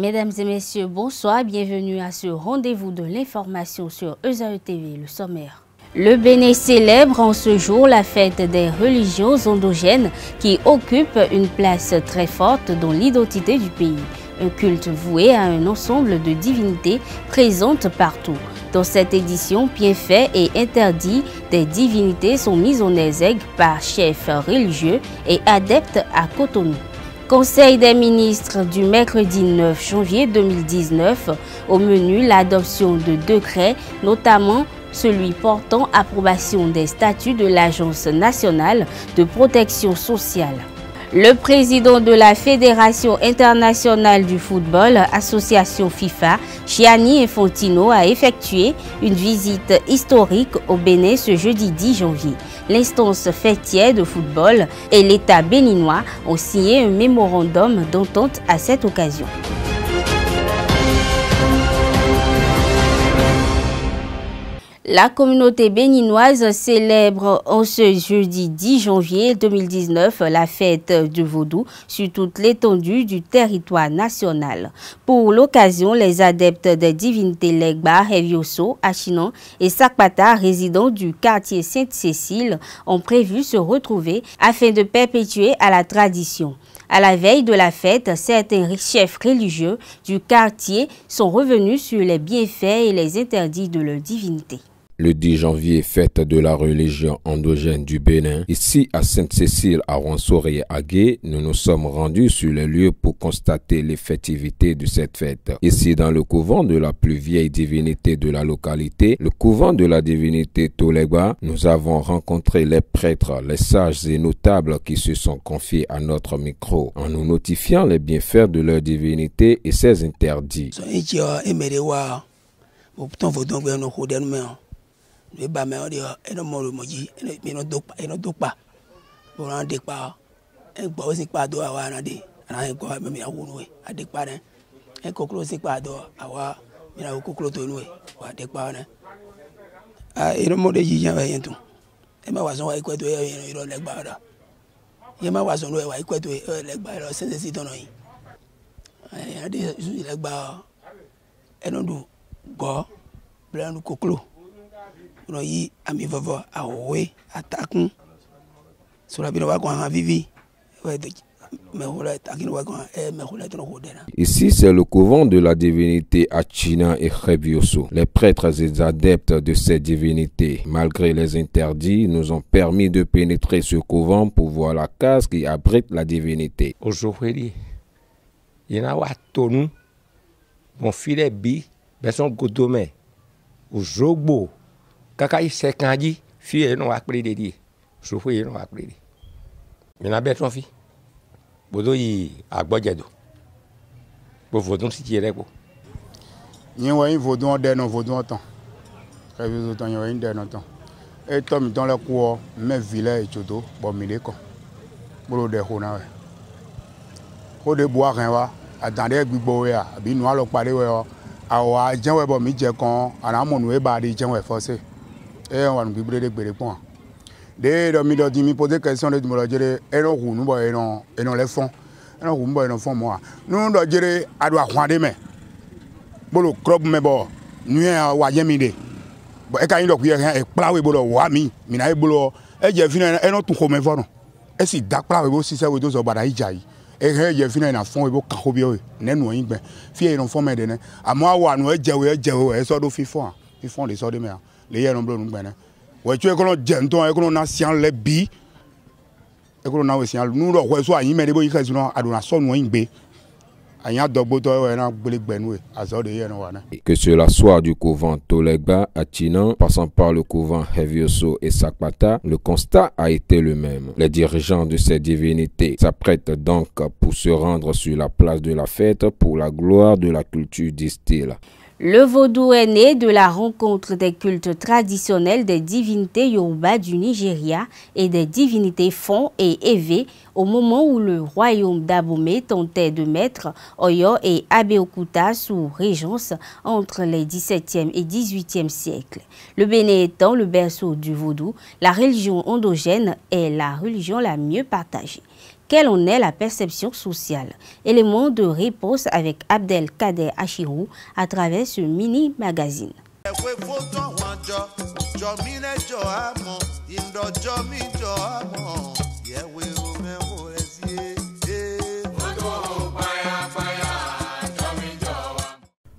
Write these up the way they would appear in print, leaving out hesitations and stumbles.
Mesdames et messieurs, bonsoir, bienvenue à ce rendez-vous de l'information sur ESAE TV, le sommaire. Le Bénin célèbre en ce jour la fête des religions endogènes qui occupe une place très forte dans l'identité du pays. Un culte voué à un ensemble de divinités présentes partout. Dans cette édition, bienfaits et interdits des divinités sont mis en exergue par chefs religieux et adeptes à Cotonou. Conseil des ministres du mercredi 9 janvier 2019, au menu l'adoption de décrets, notamment celui portant approbation des statuts de l'Agence nationale de protection sociale. Le président de la Fédération internationale du football, association FIFA, Gianni Infantino, a effectué une visite historique au Bénin ce jeudi 10 janvier. L'instance fêtière de football et l'État béninois ont signé un mémorandum d'entente à cette occasion. La communauté béninoise célèbre en ce jeudi 10 janvier 2019 la fête du Vaudou sur toute l'étendue du territoire national. Pour l'occasion, les adeptes des divinités Legba, Hevioso, Achinan et Sakpata, résidents du quartier Sainte-Cécile, ont prévu se retrouver afin de perpétuer à la tradition. À la veille de la fête, certains chefs religieux du quartier sont revenus sur les bienfaits et les interdits de leur divinité. Le 10 janvier, fête de la religion endogène du Bénin. Ici, à Sainte-Cécile, à Ronsori-Agué, nous nous sommes rendus sur les lieux pour constater l'effectivité de cette fête. Ici, dans le couvent de la plus vieille divinité de la localité, le couvent de la divinité Tolegba, nous avons rencontré les prêtres, les sages et notables qui se sont confiés à notre micro, en nous notifiant les bienfaits de leur divinité et ses interdits. Le bâme on dit un mot moji mais non dopa pour en dépa un bois c'est pas do awa na de na ko me mi awunu a dépa ne un koklo c'est pas do awa mi na koklo to nu wa dépa ne a ino mo de jiyan ba yentu e ma wason wa ikweto e iro legba da ye ma wason wa ikweto e legba ro sense si tono yi e ade su legba e no du go blan koklo yi ami vavo awe atakun sur bino wa kwa vivi Ici, c'est le couvent de la divinité Achina et Hevioso. Les prêtres et adeptes de ces divinités, malgré les interdits, nous ont permis de pénétrer ce couvent pour voir la case qui abrite la divinité. Aujourd'hui, il y a un tonou, mon filet bi, beson godome, au jogbo. Kaka ise kanji fi e no akpere dedi so fo e no akpere mi na be ton fi bodo yi agbojedo bo vodun si ti re ko yin wo yin vodun de no vodun tan ka bi so tan yin de no tan e to mi tan le ku me village chodo bo mi le kan bolo de ho na we ko de bo akan wa atande gbigbo we abi nu alo pare we o awa jenwe bo mi je kan ara mo nu e ba di jenwe force et on va nous vibrer des bérépons. Dès le milieu de mi poser question de me dire et non nous boy et non les fonds et non boy non fonds moi nous doit dire à doit rendre mais bolo crop mais bon nous wa yemide bon et quand il doit rien et plawe bolo wa mi na e bolo e je fina e non tout comme vont et si dak plawe bo si ça we do so bada ijai et je fina na fond e bo ka bi o ne no yin gbe fi e non fond me de ne amo wa no e je e so do fi fond de so de me les gens n'ont pas de ouais tu es qu'on a genton et qu'on a science les bi et qu'on a aussi nous le reçoit y met des bois qui sont à donner son noin b que cela soit du couvent Tolegba à Tinan, passant par le couvent Hevioso et Sakpata, le constat a été le même. Les dirigeants de ces divinités s'apprêtent donc pour se rendre sur la place de la fête pour la gloire de la culture, disent-ils. Le vaudou est né de la rencontre des cultes traditionnels des divinités Yoruba du Nigeria et des divinités Fon et Evé au moment où le royaume d'Abomey tentait de mettre Oyo et Abeokuta sous régence entre les 17e et 18e siècles. Le Bénin étant le berceau du vaudou, la religion endogène est la religion la mieux partagée. Quelle en est la perception sociale? Élément de réponse avec Abdelkader Achirou à travers ce mini-magazine.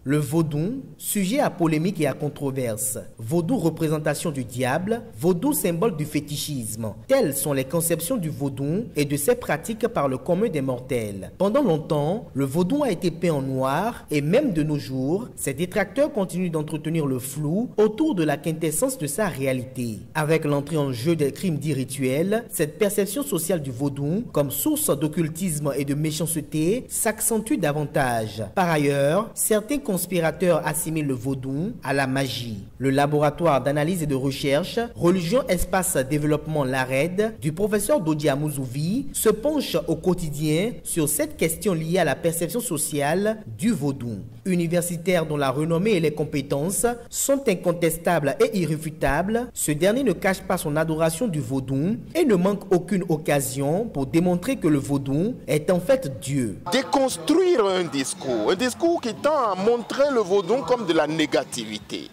Le vaudou, sujet à polémique et à controverse. Vaudou, représentation du diable. Vaudou, symbole du fétichisme. Telles sont les conceptions du vaudou et de ses pratiques par le commun des mortels. Pendant longtemps, le vaudou a été peint en noir et même de nos jours, ses détracteurs continuent d'entretenir le flou autour de la quintessence de sa réalité. Avec l'entrée en jeu des crimes dits rituels, cette perception sociale du vaudou comme source d'occultisme et de méchanceté s'accentue davantage. Par ailleurs, certains conspirateurs assimilent le vaudou à la magie. Le laboratoire d'analyse et de recherche Religion Espace Développement l'ARED du professeur Dodi Amouzouvi se penche au quotidien sur cette question liée à la perception sociale du vaudou. Universitaire dont la renommée et les compétences sont incontestables et irréfutables, ce dernier ne cache pas son adoration du vaudou et ne manque aucune occasion pour démontrer que le vaudou est en fait Dieu. Déconstruire un discours qui tend à montrer le vaudou comme de la négativité,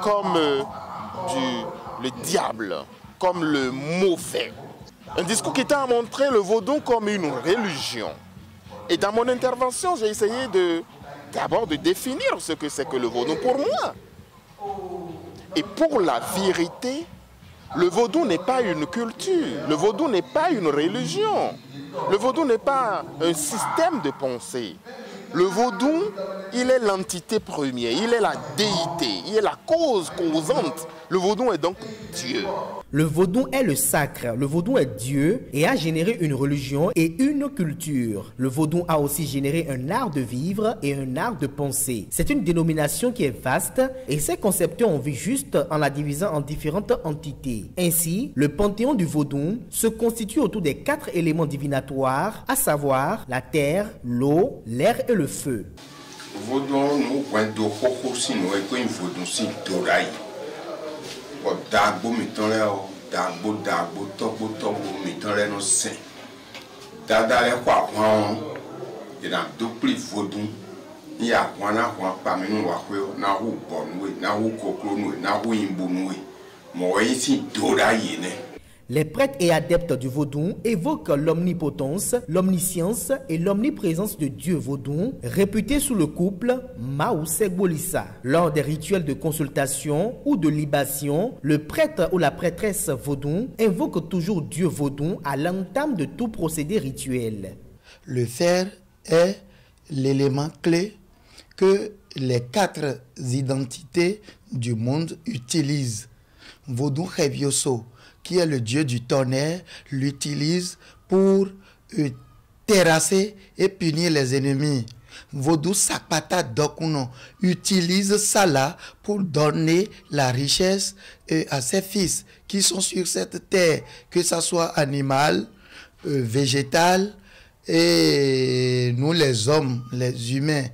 comme le diable, comme le mauvais. Un discours qui tend à montrer le vaudou comme une religion. Et dans mon intervention, j'ai essayé d'abord de définir ce que c'est que le vaudou pour moi. Et pour la vérité, le vaudou n'est pas une culture, le vaudou n'est pas une religion, le vaudou n'est pas un système de pensée. Le vaudou, il est l'entité première, il est la déité, il est la cause causante. Le vaudou est donc Dieu. Le vaudou est le sacre, le vaudou est Dieu et a généré une religion et une culture. Le vaudou a aussi généré un art de vivre et un art de penser. C'est une dénomination qui est vaste et ses concepteurs ont vu juste en la divisant en différentes entités. Ainsi, le panthéon du vaudou se constitue autour des 4 éléments divinatoires, à savoir la terre, l'eau, l'air et le feu. Vaudou, nous, dagbo mitɔn lɛ o dagbo tɔgbo mitɔn lɛ no sɛn dada lɛ kɔ ahɔn yina do kpli vodu ni ahɔn na ahɔn kpami nu wa koe na ho bɔ nuwe na ho koklo nuwe na ho yimbo nuwe mɔ yi si do da yi ne. Les prêtres et adeptes du vaudou évoquent l'omnipotence, l'omniscience et l'omniprésence de Dieu vaudou, réputé sous le couple Mao Segbolissa. Lors des rituels de consultation ou de libation, le prêtre ou la prêtresse vaudou invoque toujours Dieu vaudou à l'entame de tout procédé rituel. Le fer est l'élément clé que les 4 identités du monde utilisent. Vaudou Revioso, qui est le dieu du tonnerre, l'utilise pour terrasser et punir les ennemis. Vaudou Sakpata Dokuno utilise ça là pour donner la richesse à ses fils qui sont sur cette terre, que ce soit animal, végétal et nous les hommes, les humains.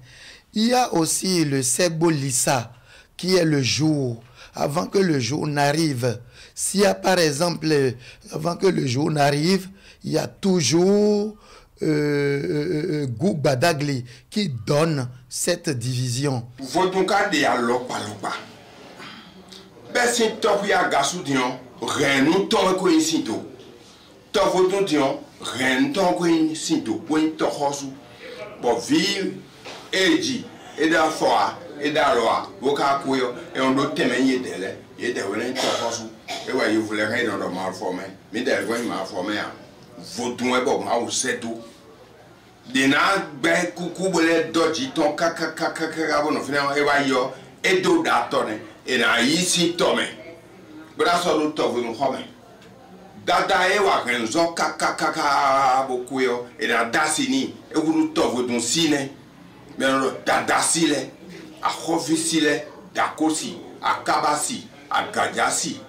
Il y a aussi le Segbolissa qui est le jour, avant que le jour n'arrive. S'il y a par exemple, avant que le jour n'arrive, il y a toujours Gou Badagli qui donne cette division. Vodunka de alopa lopa. Besi topi agasu dion, renu ton ko insinto. To vodun dion, ren ton ko insinto, point to hosu. Bo vi eji eda foa, eda loa, voka koyo e on do temenye dele, e de wele to hosu. E wa you voulez rien dans le mal formé, mais des gens mal formés. Vodun e bo ma ou setu. Dena be kuku bole doji ton kaka bono fina e wa yo e do da tone e na yisi tome. Bra so do to vunu home. Dada e wa renzo kaka boku yo e na dasini e wuru to vodun sine. Me no dada sile, a khofisile, dakosi, a kabasi, a gajasi.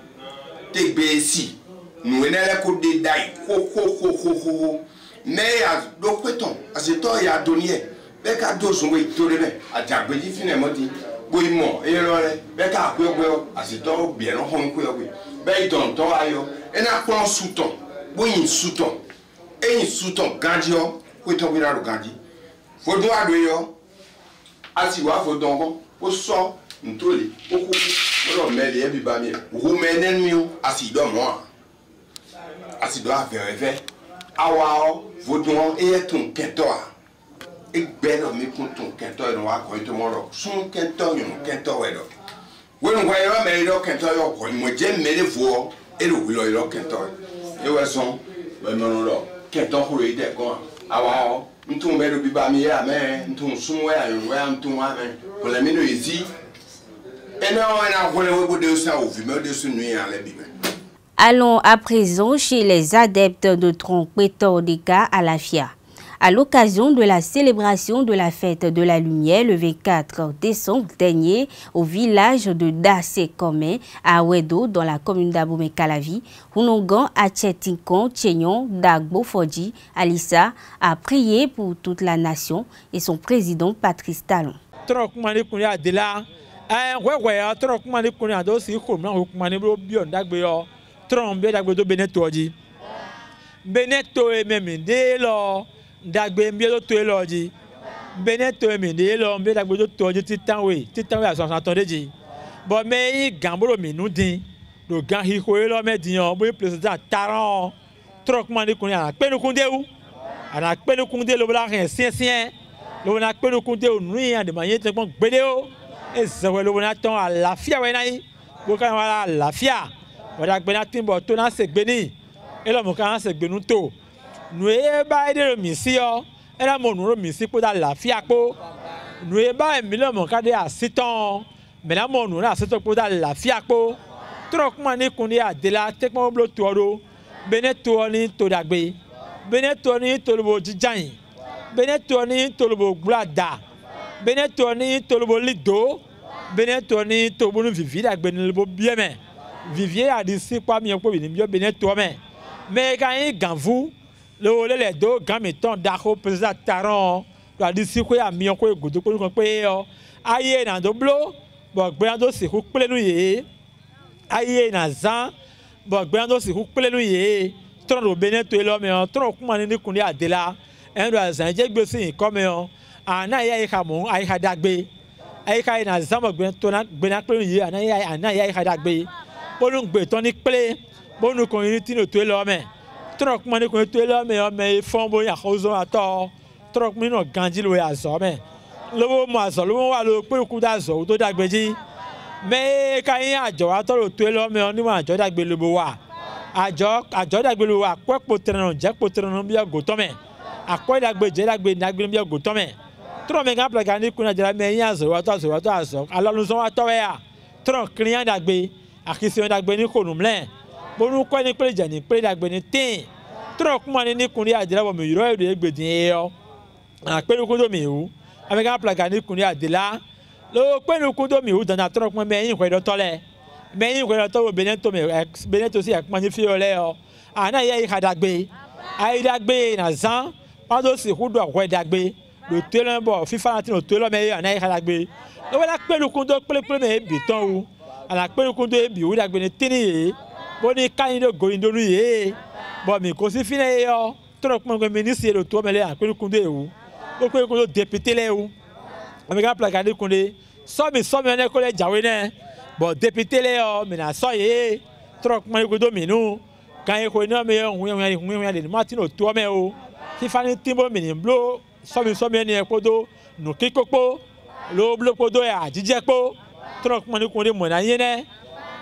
Tegbe si nous on est ko de dai ko mais à dokweton aseto ya donnier be ka do so we to le ajagbeji finalement dit boy mo e lo le be ka ko aseto bien no hon ko we be don to ayo e na pon souton boyin souton e souton gandio ko to bi na ro ganji fodun ado yo asi wa fodun ko o so ntoli o ko lo mele e bi ba mi o menen mi o asi do mo asi do afere awa vodon e ton ketoa e gbero mi kun ton ketoa no wa ko to moro sun ketoa yo ketoa we do we no wa me do ketoa yo ko mo je mele vo e lo wi lo ketoa e we son we no lo ketoa ko ide ko awa ntun be do bi ba mi ya me ntun sun we ayo we ntun wa me ko le mi no izi e no na ko le we bo de sa o vi me de sun nu ya le bi me. Allons à présent chez les adeptes de Trompetordika à la FIA. À l'occasion de la célébration de la fête de la lumière le 24 décembre dernier au village de Dasekome à Wedo dans la commune d'Abomey-Calavi, Hunongan Atchetinkon Tchenyon Dagbo Fodji Alissa a prié pour toute la nation et son président Patrice Talon. Trombe dagbe do Beneto ji Beneto e memi de lo dagbe mbi do to lo ji Beneto e mi de lo mbi dagbe do to ji titan we asan ton ji bo me yi gambolo mi nu din do gan hi ko lo me din o bo president taran trok man ni kun ya pe nu kun de u ana pe nu kun de lo bla ren sien lo na pe nu kun de u nu ya de manye te pon gbede o e zewe lo na ton àlàáfíà we na yi bo kan wala àlàáfíà wada gbena timbo to na segbeni elo mo kan segbenu to nu e ba ide ro mi si o era mo nu ro mi si po da lafia po nu e ba emi lo mo ka de asitan me na mo nu na asitan po da lafia po tro kuma ni kun ni adela te pon blo to ro beneto ni to dagbe beneto ni to lo jijan beneto ni to lo glada beneto ni to lo lido beneto ni to bonu vivi dagbe ni lo bieme Vivier a dit si quoi mi ko ni bio Beneto mais quand il ganvu le do gan meton dako président Taron a dit si quoi mi ko godo ko pe o aye na do blo bo gbe do si ku pele nu ye aye na zan bo gbe do si ku pele nu ye tron do Beneto lo me on tron kuma ni kun ni adela en do zan je gbe si ko me on ana ya ka mo ai ka dagbe ai ka na zan bo gbe to na gbe na pele nu ye ana ya ka dagbe bonu gbe ton ni ple bonu kon ni tino to lo me trok mani kon to lo me o me fon bo ya khozo ato trok mi no ganji lo ya so me lowo mo aso lowo wa lo pe ku da so to dagbeji me kan ajo wa to lo to lo me o ni mo ajo dagbe lo bo wa ajo dagbe lo wa popo trenon je po trenon bi go to me akwa dagbe je dagbe bi go to me tro me gan plaga ni kuna jara me yan so wa to aso alonu so wa to we ya tro client dagbe akisi dagbe ni ko numle bonu ko ni pele jani pele dagbe ni tin tro kuma ni kunri adela bo mi ro e gbedin e a pele ko do mi hu amega plaga ni kunri adela lo pele ko do mi hu dan tro kuma me yin ko do tole me yin ko do to Beneto si akuma ni fi ole o ana ye dagbe ai dagbe na zan pado si hu do ko dagbe lo tele bo fifa na tin lo tele me ana ye dagbe lo wala pele ko do pele me biton hu ala pelu kundo ebi o dagbe ni tini ye boni kan do go indonu ye bo mi ko si fine yo tro ko mo ministre do to mele a pelu kundo e o pelu kundo député le o amega plaga ni kunde so mi ne ko le jawe ne bo député le o mi na so ye tro ko mo kundo mi nu kan e ko ni me yo hu ya de martino to me o si fani timbo mi ni blo so mi ne ko do no kikopo lo blo ko do ya jije po trok mani kunde mo na yene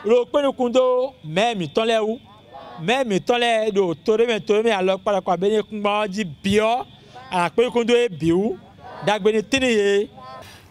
ro pe ni kundo me mi tole do tore me alo para kwa bene kunba ji bio ala pe kundo e biu dagbe ni tini ye.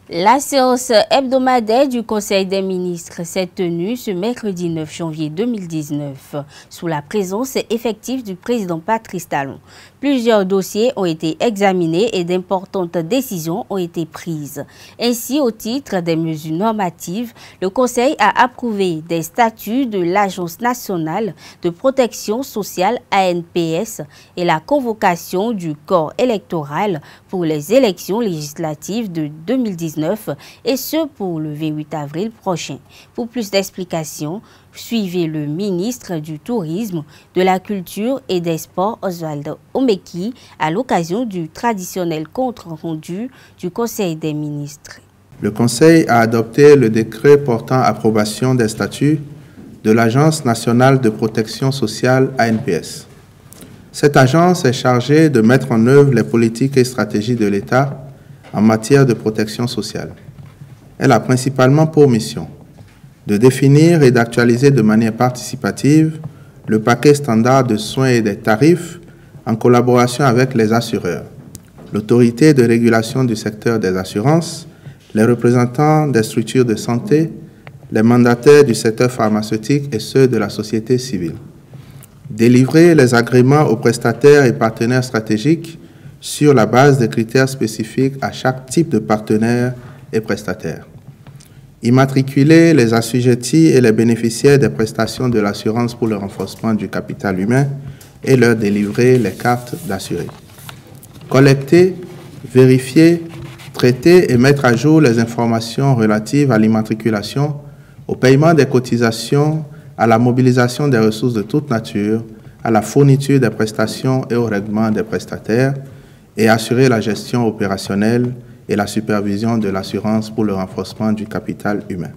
La séance hebdomadaire du Conseil des ministres s'est tenue ce mercredi 9 janvier 2019 sous la présence effective du président Patrice Talon. Plusieurs dossiers ont été examinés et d'importantes décisions ont été prises. Ainsi, au titre des mesures normatives, le Conseil a approuvé des statuts de l'Agence nationale de protection sociale ANPS et la convocation du corps électoral pour les élections législatives de 2019 et ce pour le 28 avril prochain. Pour plus d'explications, suivez le ministre du Tourisme, de la Culture et des Sports, Oswald Omeki, à l'occasion du traditionnel compte-rendu du Conseil des ministres. Le Conseil a adopté le décret portant approbation des statuts de l'Agence nationale de protection sociale ANPS. Cette agence est chargée de mettre en œuvre les politiques et stratégies de l'État en matière de protection sociale. Elle a principalement pour mission de définir et d'actualiser de manière participative le paquet standard de soins et des tarifs en collaboration avec les assureurs, l'autorité de régulation du secteur des assurances, les représentants des structures de santé, les mandataires du secteur pharmaceutique et ceux de la société civile. Délivrer les agréments aux prestataires et partenaires stratégiques sur la base des critères spécifiques à chaque type de partenaire et prestataire. Immatriculer les assujettis et les bénéficiaires des prestations de l'assurance pour le renforcement du capital humain et leur délivrer les cartes d'assurés. Collecter, vérifier, traiter et mettre à jour les informations relatives à l'immatriculation, au paiement des cotisations, à la mobilisation des ressources de toute nature, à la fourniture des prestations et au règlement des prestataires, et assurer la gestion opérationnelle et la supervision de l'assurance pour le renforcement du capital humain.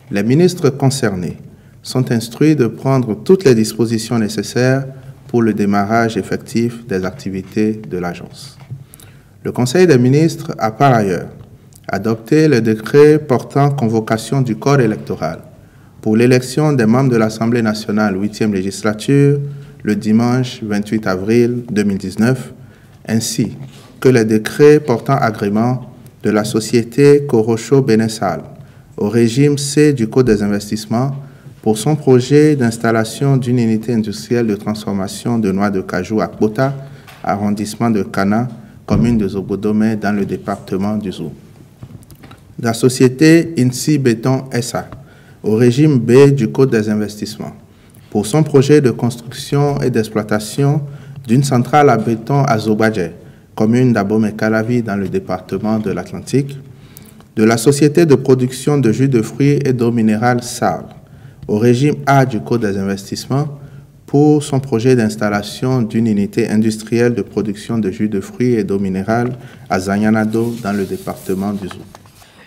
Les ministres concernés sont instruits de prendre toutes les dispositions nécessaires pour le démarrage effectif des activités de l'agence. Le Conseil des ministres a par ailleurs adopté le décret portant convocation du corps électoral pour l'élection des membres de l'Assemblée nationale 8e législature le dimanche 28 avril 2019, ainsi que les décrets portant agrément de la société Corocho Bénessal au régime C du Code des investissements pour son projet d'installation d'une unité industrielle de transformation de noix de cajou à Kbota, arrondissement de Kana, commune de Zobodomé dans le département du Zou. La société INSI Béton SA au régime B du Code des investissements pour son projet de construction et d'exploitation d'une centrale à béton à Zobadje, commune d'Abomey-Calavi dans le département de l'Atlantique, de la société de production de jus de fruits et d'eau minérale SARL, au régime A du Code des investissements, pour son projet d'installation d'une unité industrielle de production de jus de fruits et d'eau minérale à Zanyanado dans le département du Zou.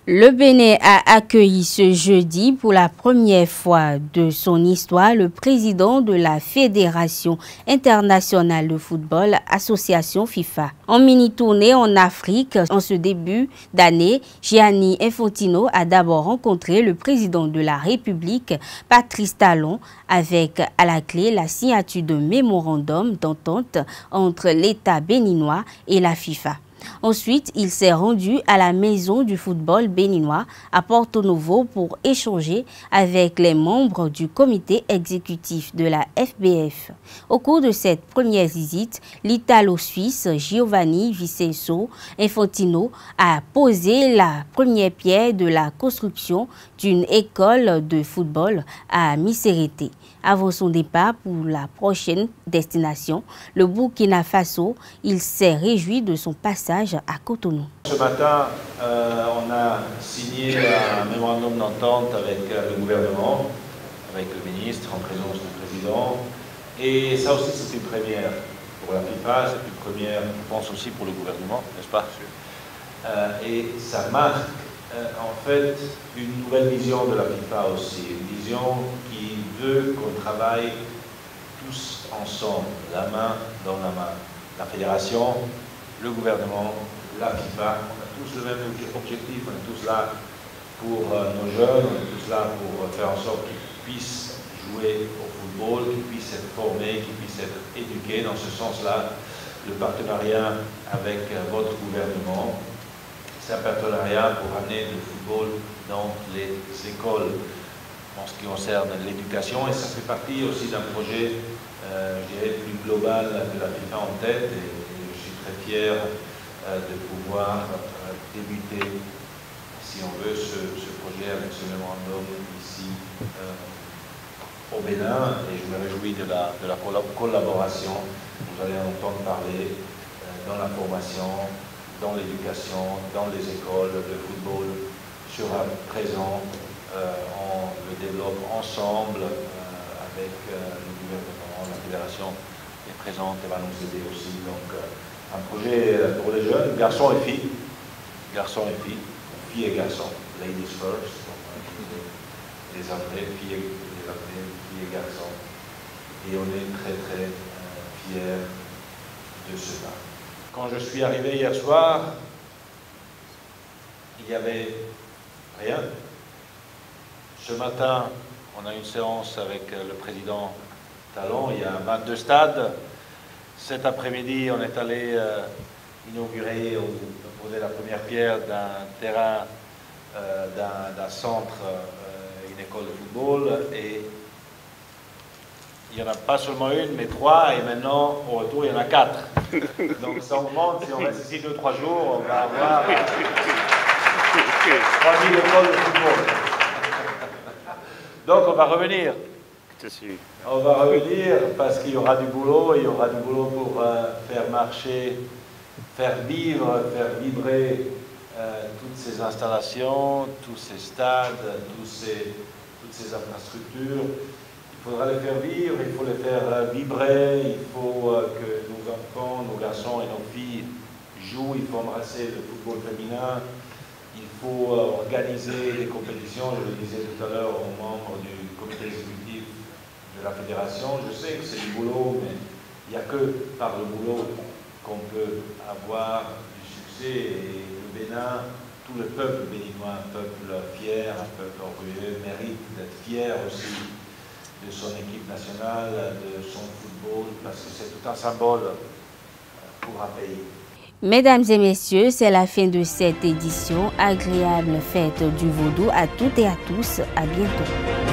Le Bénin a accueilli ce jeudi pour la première fois de son histoire le président de la Fédération internationale de football, association FIFA. En mini-tournée en Afrique, en ce début d'année, Gianni Infantino a d'abord rencontré le président de la République, Patrice Talon, avec à la clé la signature d'un mémorandum d'entente entre l'État béninois et la FIFA. Ensuite, il s'est rendu à la maison du football béninois à Porto Novo pour échanger avec les membres du comité exécutif de la FBF. Au cours de cette première visite, l'Italo-Suisse Giovanni Vincenzo Infantino a posé la première pierre de la construction d'une école de football à Miserete. Avant son départ pour la prochaine destination, le Burkina Faso, il s'est réjoui de son passage à Cotonou. Ce matin, on a signé un mémorandum d'entente avec le gouvernement, avec le ministre en présence du président. Et ça aussi, c'est une première pour la FIFA, c'est une première, je pense aussi pour le gouvernement, n'est-ce pas? Et ça marque en fait une nouvelle vision de la FIFA aussi, une vision qui veut qu'on travaille tous ensemble, la main dans la main. La fédération, le gouvernement, la FIFA, on a tous le même objectif, on est tous là pour nos jeunes, on est tous là pour faire en sorte qu'ils puissent jouer au football, qu'ils puissent être formés, qu'ils puissent être éduqués. Dans ce sens-là, le partenariat avec votre gouvernement, c'est un partenariat pour amener le football dans les écoles en ce qui concerne l'éducation, et ça fait partie aussi d'un projet plus globale de la FIFA en tête et je suis très fier de pouvoir débuter, si on veut, ce projet avec ce mémorandum ici au Bénin et je me réjouis de la collaboration. Vous allez en entendre parler dans la formation, dans l'éducation, dans les écoles. Le football sera présent, on le développe ensemble avec le gouvernement, la fédération est présente et va nous aider aussi. Donc un projet pour les jeunes, garçons et filles, filles et garçons, ladies first, les athlètes, filles et garçons. Et on est très très fiers de cela. Quand je suis arrivé hier soir, il n'y avait rien. Ce matin, on a une séance avec le président Talon, il y a 22 stades. Cet après-midi, on est allé inaugurer ou poser la première pierre d'un terrain, d'un centre, une école de football. Et il n'y en a pas seulement une, mais 3, et maintenant, au retour, il y en a 4. Donc ça augmente, si on reste ici 2-3 jours, on va avoir 3000 écoles de football. Donc on va revenir. On va revenir parce qu'il y aura du boulot, il y aura du boulot pour faire marcher, faire vivre, faire vibrer toutes ces installations, tous ces stades, toutes ces infrastructures. Il faudra les faire vivre, il faut les faire vibrer, il faut que nos enfants, nos garçons et nos filles jouent, il faut embrasser le football féminin, il faut organiser des compétitions, je le disais tout à l'heure aux membres du comité exécutif de la fédération, je sais que c'est du boulot, mais il n'y a que par le boulot qu'on peut avoir du succès et le Bénin, tout le peuple béninois, un peuple fier, un peuple orgueilleux, mérite d'être fier aussi de son équipe nationale, de son football, parce que c'est tout un symbole pour un pays. Mesdames et messieurs, c'est la fin de cette édition. Agréable fête du Vaudou à toutes et à tous. À bientôt.